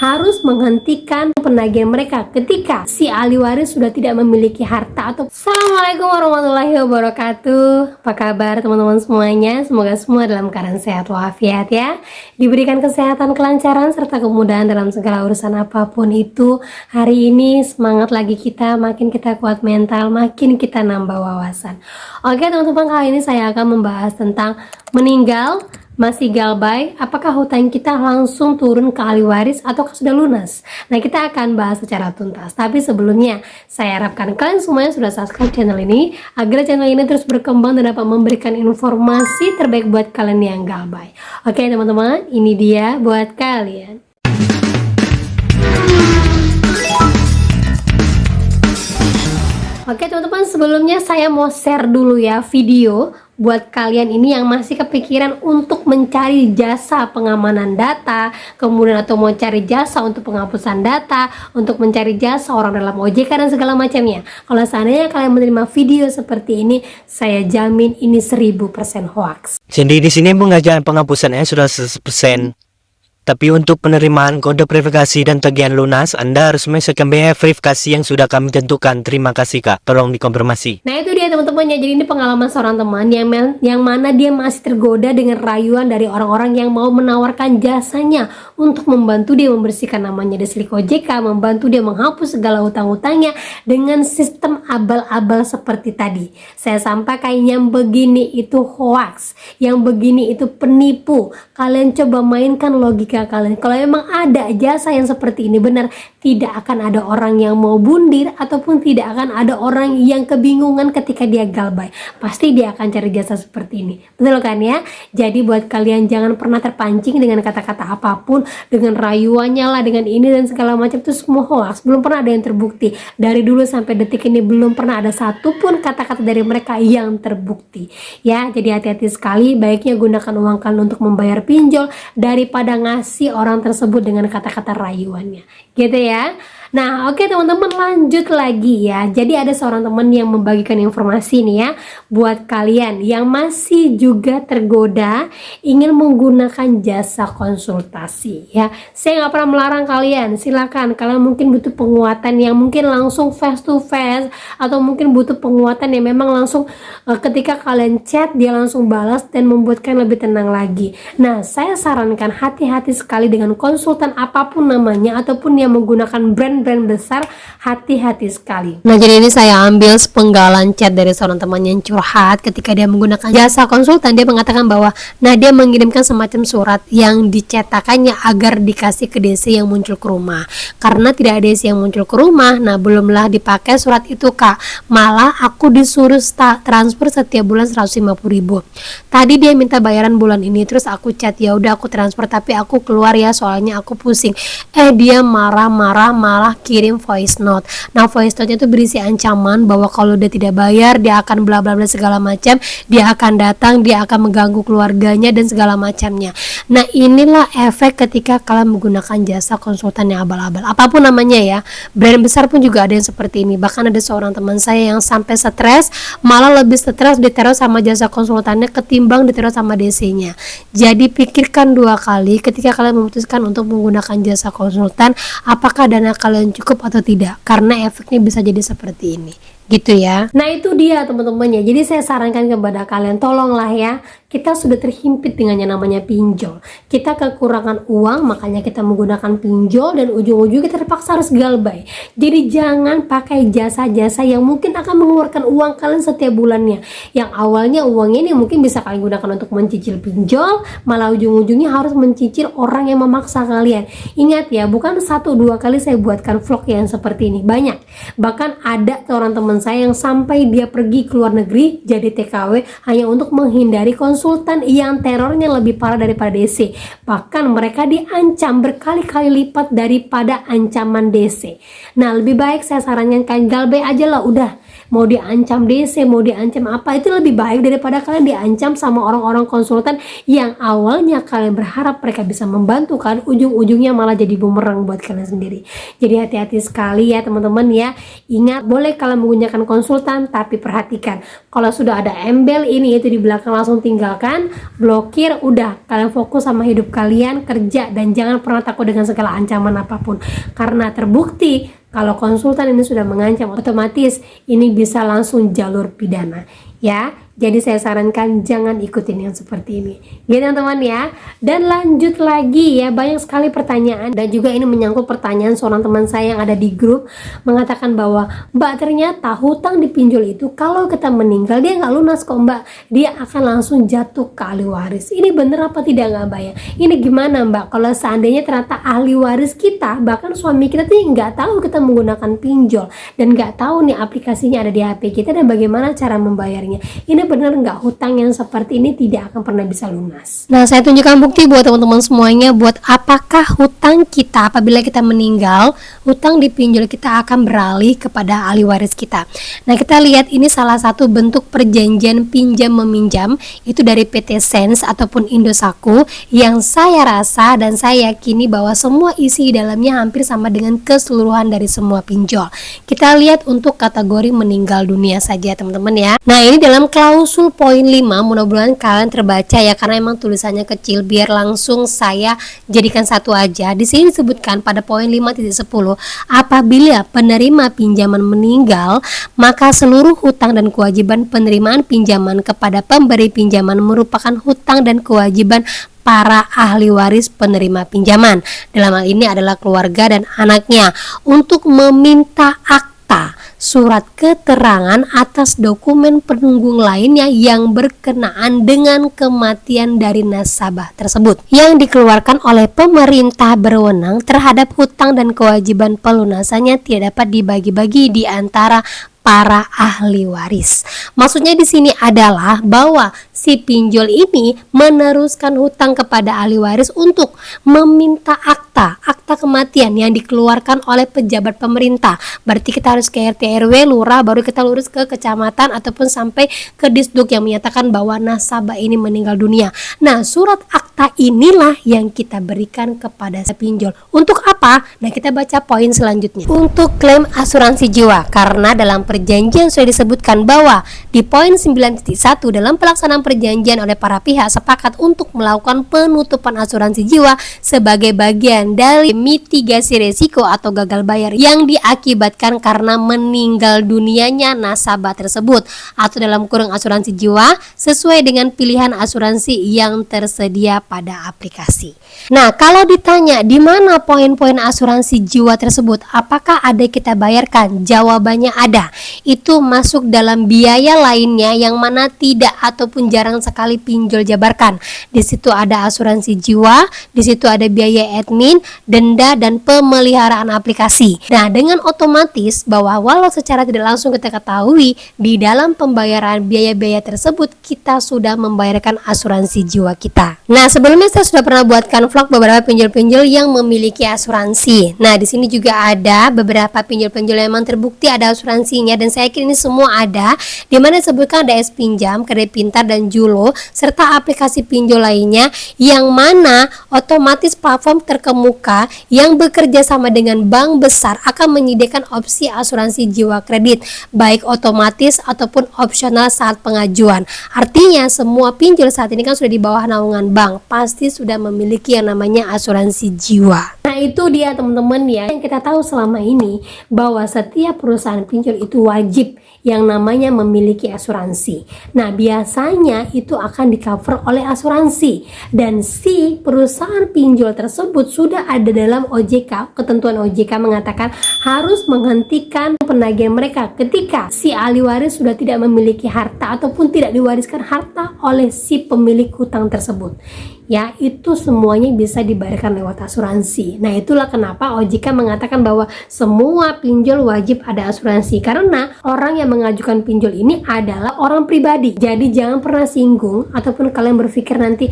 harus menghentikan penagihan mereka ketika si ahli waris sudah tidak memiliki harta atau. Assalamualaikum warahmatullahi wabarakatuh. Apa kabar teman-teman semuanya? Semoga semua dalam keadaan sehat walafiat ya. Diberikan kesehatan, kelancaran, serta kemudahan dalam segala urusan apapun itu. Hari ini semangat lagi kita, makin kita kuat mental, makin kita nambah wawasan. Oke teman-teman, kali ini saya akan membahas tentang meninggal masih galbay, apakah hutang kita langsung turun ke ahli waris atau sudah lunas? Nah, kita akan bahas secara tuntas. Tapi sebelumnya, saya harapkan kalian semuanya sudah subscribe channel ini agar channel ini terus berkembang dan dapat memberikan informasi terbaik buat kalian yang galbay. Oke teman-teman, ini dia buat kalian. Oke teman-teman, sebelumnya saya mau share dulu ya video buat kalian ini yang masih kepikiran untuk mencari jasa pengamanan data, kemudian atau mau cari jasa untuk penghapusan data, untuk mencari jasa orang dalam OJK dan segala macamnya. Kalau seandainya kalian menerima video seperti ini, saya jamin ini 1000% hoax. Jadi di sini pengajaran penghapusannya sudah 100%. Tapi untuk penerimaan kode verifikasi dan tagihan lunas, Anda harus menyelesaikan biaya verifikasi yang sudah kami tentukan. Terima kasih Kak, tolong dikonfirmasi. Nah itu dia teman-teman ya, jadi ini pengalaman seorang teman yang mana dia masih tergoda dengan rayuan dari orang-orang yang mau menawarkan jasanya untuk membantu dia membersihkan namanya di Slik OJK, membantu dia menghapus segala hutang-hutangnya dengan sistem abal-abal seperti tadi. Saya sampaikan yang begini itu hoax, yang begini itu penipu. Kalian coba mainkan logika kalian. Kalau memang ada jasa yang seperti ini benar, tidak akan ada orang yang mau bundir ataupun tidak akan ada orang yang kebingungan ketika dia galbay. Pasti dia akan cari jasa seperti ini. Betul kan ya? Jadi buat kalian jangan pernah terpancing dengan kata-kata apapun, dengan rayuannya lah, dengan ini dan segala macam, itu semua hoax. Belum pernah ada yang terbukti. Dari dulu sampai detik ini belum pernah ada satupun kata-kata dari mereka yang terbukti. Ya, jadi hati-hati sekali. Baiknya gunakan uang kalian untuk membayar pinjol daripada si orang tersebut dengan kata-kata rayuannya, gitu ya. Nah oke teman-teman, lanjut lagi ya. Jadi ada seorang teman yang membagikan informasi nih ya, buat kalian yang masih juga tergoda ingin menggunakan jasa konsultasi ya. Saya nggak pernah melarang kalian, silakan. Kalian mungkin butuh penguatan yang mungkin langsung face to face, atau mungkin butuh penguatan yang memang langsung ketika kalian chat dia langsung balas dan membuat kalian lebih tenang lagi. Nah saya sarankan hati-hati sekali dengan konsultan apapun namanya ataupun yang menggunakan brand besar, hati-hati sekali. Nah jadi ini saya ambil sepenggalan chat dari seorang teman yang curhat ketika dia menggunakan jasa konsultan. Dia mengatakan bahwa dia mengirimkan semacam surat yang dicetakannya agar dikasih ke DC yang muncul ke rumah. Karena tidak ada DC yang muncul ke rumah, nah belumlah dipakai surat itu Kak, malah aku disuruh transfer setiap bulan 150.000. Tadi dia minta bayaran bulan ini, terus aku chat, ya udah aku transfer tapi aku keluar ya soalnya aku pusing. Dia marah-marah malah kirim voice note. Nah voice note itu berisi ancaman bahwa kalau dia tidak bayar dia akan bla bla bla segala macam, dia akan datang, dia akan mengganggu keluarganya dan segala macamnya. Nah inilah efek ketika kalian menggunakan jasa konsultan yang abal-abal apapun namanya ya. Brand besar pun juga ada yang seperti ini. Bahkan ada seorang teman saya yang sampai stres, malah lebih stres diteror sama jasa konsultannya ketimbang diteror sama DC-nya. Jadi pikirkan dua kali ketika kalian memutuskan untuk menggunakan jasa konsultan, apakah dana kalian cukup atau tidak, karena efeknya bisa jadi seperti ini, gitu ya. Nah itu dia teman-teman ya. Jadi saya sarankan kepada kalian, tolonglah ya, kita sudah terhimpit dengan yang namanya pinjol. Kita kekurangan uang, makanya kita menggunakan pinjol dan ujung-ujung kita terpaksa harus galbay. Jadi jangan pakai jasa-jasa yang mungkin akan mengeluarkan uang kalian setiap bulannya. Yang awalnya uangnya ini mungkin bisa kalian gunakan untuk mencicil pinjol, malah ujung-ujungnya harus mencicil orang yang memaksa kalian. Ingat ya, bukan 1-2 kali saya buatkan vlog yang seperti ini, banyak. Bahkan ada seorang teman saya yang sampai dia pergi ke luar negeri jadi TKW hanya untuk menghindari konsultan yang terornya lebih parah daripada DC. Bahkan mereka diancam berkali-kali lipat daripada ancaman DC. Nah lebih baik saya sarankan kalian galbay aja lah udah. mau diancam DC, mau diancam apa, itu lebih baik daripada kalian diancam sama orang-orang konsultan yang awalnya kalian berharap mereka bisa membantu kan, ujung-ujungnya malah jadi bumerang buat kalian sendiri. Jadi hati-hati sekali ya teman-teman ya. Ingat, boleh kalian menggunakan konsultan, tapi perhatikan kalau sudah ada embel ini itu di belakang, langsung tinggalkan, blokir, udah kalian fokus sama hidup kalian, kerja, dan jangan pernah takut dengan segala ancaman apapun. Karena terbukti kalau konsultan ini sudah mengancam, otomatis ini bisa langsung jalur pidana ya. Jadi saya sarankan jangan ikutin yang seperti ini ya teman-teman ya. Dan lanjut lagi ya, banyak sekali pertanyaan, dan juga ini menyangkut pertanyaan seorang teman saya yang ada di grup, mengatakan bahwa Mbak, ternyata hutang di pinjol itu kalau kita meninggal dia nggak lunas kok Mbak, dia akan langsung jatuh ke ahli waris. Ini bener apa tidak nggak Mbak ya? Ini gimana Mbak kalau seandainya ternyata ahli waris kita, bahkan suami kita tuh nggak tahu kita menggunakan pinjol, dan nggak tahu nih aplikasinya ada di HP kita dan bagaimana cara membayarnya. Ini benar nggak, hutang yang seperti ini tidak akan pernah bisa lunas. Nah, saya tunjukkan bukti buat teman-teman semuanya buat apakah hutang kita apabila kita meninggal, hutang di pinjol kita akan beralih kepada ahli waris kita. Nah, kita lihat ini salah satu bentuk perjanjian pinjam meminjam itu dari PT Sense ataupun Indosako, yang saya rasa dan saya yakini bahwa semua isi di dalamnya hampir sama dengan keseluruhan dari semua pinjol. Kita lihat untuk kategori meninggal dunia saja teman-teman ya. Nah, ini dalam klausul poin 5, mudah-mudahan kalian terbaca ya, karena emang tulisannya kecil, biar langsung saya jadikan satu aja. Di sini disebutkan pada poin 5.10, apabila penerima pinjaman meninggal, maka seluruh hutang dan kewajiban penerimaan pinjaman kepada pemberi pinjaman merupakan hutang dan kewajiban para ahli waris penerima pinjaman. Dalam hal ini adalah keluarga dan anaknya untuk meminta akta, surat keterangan atas dokumen penunggung lainnya yang berkenaan dengan kematian dari nasabah tersebut yang dikeluarkan oleh pemerintah berwenang terhadap hutang dan kewajiban pelunasannya tidak dapat dibagi-bagi di antara para ahli waris. Maksudnya di sini adalah bahwa si pinjol ini meneruskan hutang kepada ahli waris untuk meminta akta kematian yang dikeluarkan oleh pejabat pemerintah. Berarti kita harus ke RT RW, lurah, baru kita lurus ke kecamatan ataupun sampai ke disduk yang menyatakan bahwa nasabah ini meninggal dunia. Nah, surat akta inilah yang kita berikan kepada si pinjol. Untuk apa? Nah, kita baca poin selanjutnya. Untuk klaim asuransi jiwa, karena dalam perjanjian sudah disebutkan bahwa di poin 9.1 dalam pelaksanaan perjanjian oleh para pihak sepakat untuk melakukan penutupan asuransi jiwa sebagai bagian dari mitigasi risiko atau gagal bayar yang diakibatkan karena meninggal dunianya nasabah tersebut, atau dalam kurung asuransi jiwa sesuai dengan pilihan asuransi yang tersedia pada aplikasi. Nah, kalau ditanya di mana poin-poin asuransi jiwa tersebut, apakah ada kita bayarkan? Jawabannya ada. Itu masuk dalam biaya lainnya yang mana tidak ataupun jarang sekali pinjol jabarkan. Di situ ada asuransi jiwa, di situ ada biaya admin, denda, dan pemeliharaan aplikasi. Nah, dengan otomatis bahwa walau secara tidak langsung kita ketahui di dalam pembayaran biaya-biaya tersebut kita sudah membayarkan asuransi jiwa kita. Nah, sebelumnya saya sudah pernah buatkan vlog beberapa pinjol-pinjol yang memiliki asuransi. Nah, di sini juga ada beberapa pinjol-pinjol yang memang terbukti ada asuransinya, dan saya yakin ini semua ada, di mana disebutkan ada S Pinjam, Kredit Pintar, dan Julo, serta aplikasi pinjol lainnya yang mana otomatis platform terkemuka yang bekerja sama dengan bank besar akan menyediakan opsi asuransi jiwa kredit, baik otomatis ataupun opsional saat pengajuan. Artinya semua pinjol saat ini kan sudah di bawah naungan bank, pasti sudah memiliki yang namanya asuransi jiwa. Nah, itu dia teman-teman ya, yang kita tahu selama ini bahwa setiap perusahaan pinjol itu wajib yang namanya memiliki asuransi. Nah, biasanya itu akan di-cover oleh asuransi, dan si perusahaan pinjol tersebut sudah ada dalam OJK. Ketentuan OJK mengatakan harus menghentikan penagihan mereka ketika si ahli waris sudah tidak memiliki harta ataupun tidak diwariskan harta oleh si pemilik hutang tersebut. ya itu semuanya bisa dibayarkan lewat asuransi. Nah itulah kenapa OJK mengatakan bahwa semua pinjol wajib ada asuransi, karena orang yang mengajukan pinjol ini adalah orang pribadi. Jadi jangan pernah singgung ataupun kalian berpikir nanti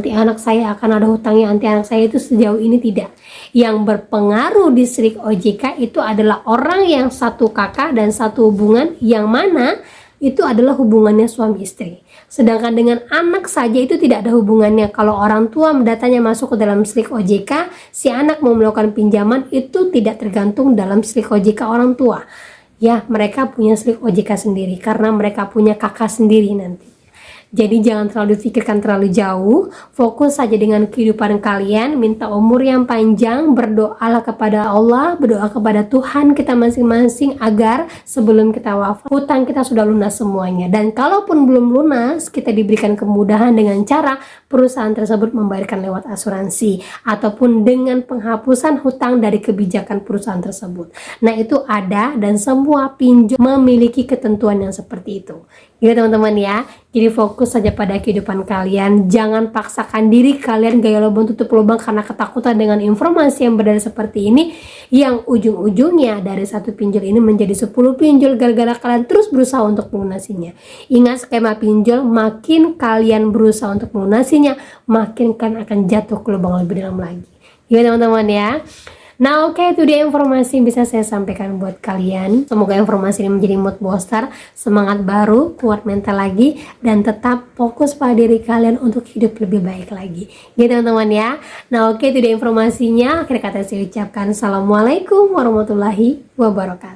anak saya akan ada hutangnya, nanti anak saya itu sejauh ini. Tidak. Yang berpengaruh di SLIK OJK itu adalah orang yang satu kakak dan satu hubungan, yang mana itu adalah hubungannya suami istri. Sedangkan dengan anak saja itu tidak ada hubungannya. Kalau orang tua datanya masuk ke dalam SLIK OJK, si anak mau melakukan pinjaman itu tidak tergantung dalam SLIK OJK orang tua. Ya, mereka punya SLIK OJK sendiri karena mereka punya kakak sendiri nanti. Jadi jangan terlalu dipikirkan terlalu jauh, fokus saja dengan kehidupan kalian, minta umur yang panjang, berdoalah kepada Allah, berdoa kepada Tuhan kita masing-masing agar sebelum kita wafat, hutang kita sudah lunas semuanya. Dan kalaupun belum lunas, kita diberikan kemudahan dengan cara perusahaan tersebut membayarkan lewat asuransi, ataupun dengan penghapusan hutang dari kebijakan perusahaan tersebut. Nah itu ada, dan semua pinjol memiliki ketentuan yang seperti itu. Gitu teman-teman ya. Jadi fokus saja pada kehidupan kalian. Jangan paksakan diri kalian gaya lubang tutup lubang karena ketakutan dengan informasi yang beredar seperti ini, yang ujung-ujungnya dari satu pinjol ini menjadi 10 pinjol gara-gara kalian terus berusaha untuk melunasinya. Ingat, skema pinjol, makin kalian berusaha untuk melunasinya, makin kalian akan jatuh ke lubang lebih dalam lagi. Gitu teman-teman ya. Nah oke, itu dia informasi yang bisa saya sampaikan buat kalian. Semoga informasi ini menjadi mood booster, semangat baru, kuat mental lagi, dan tetap fokus pada diri kalian untuk hidup lebih baik lagi. Gitu teman-teman ya. Nah oke, itu dia informasinya. Akhir kata saya ucapkan Assalamualaikum warahmatullahi wabarakatuh.